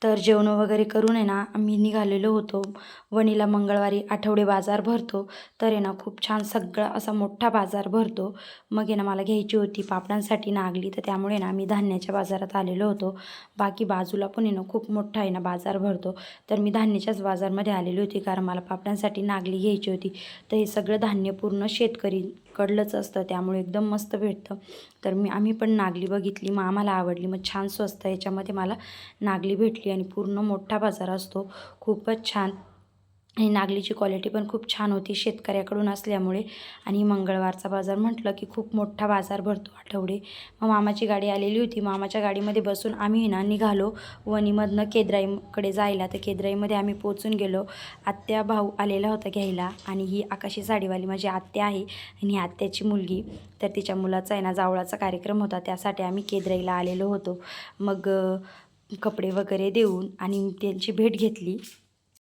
तर जेवणं वगैरे करून आहे ना आम्ही निघालेलो होतो. वणीला मंगळवारी आठवडे बाजार भरतो. तर आहे ना खूप छान सगळा असा मोठा बाजार भरतो. मग आहे ना मला घ्यायची होती पापडांसाठी नागली, तर त्यामुळे ना आम्ही धान्याच्या बाजारात आलेलो होतो. बाकी बाजूला पण आहे ना खूप मोठा आहे ना बाजार भरतो. तर मी धान्याच्याच बाजारमध्ये आलेली होती, कारण मला पापडांसाठी नागली घ्यायची होती. तर हे सगळं धान्य पूर्ण शेतकरीकडलंच असतं, त्यामुळे एकदम मस्त भेटतं. तर आम्ही पण नागली बघितली, मग आम्हाला आवडली. मग छान स्वस्त याच्यामध्ये मला नागली भेटली आणि पूर्ण मोठा बाजार असतो. खूपच छान आणि नागलीची क्वालिटी पण खूप छान होती शेतकऱ्याकडून असल्यामुळे. आणि मंगळवारचा बाजार म्हटलं की खूप मोठा बाजार भरतो आठवडे. मग मामाची गाडी आलेली होती. मामाच्या गाडीमध्ये बसून आम्ही ना निघालो वणीमधनं केद्राईकडे जायला. तर केद्राईमध्ये आम्ही पोचून गेलो. आत्या भाऊ आलेला होता घ्यायला, आणि ही आकाशी साडीवाली माझी आत्या आहे आणि ही आत्याची मुलगी. तर तिच्या मुलाचा आहे ना जावळाचा कार्यक्रम होता, त्यासाठी आम्ही केद्राईला आलेलो होतो. मग कपडे वगैरे देऊन आणि त्यांची भेट घेतली.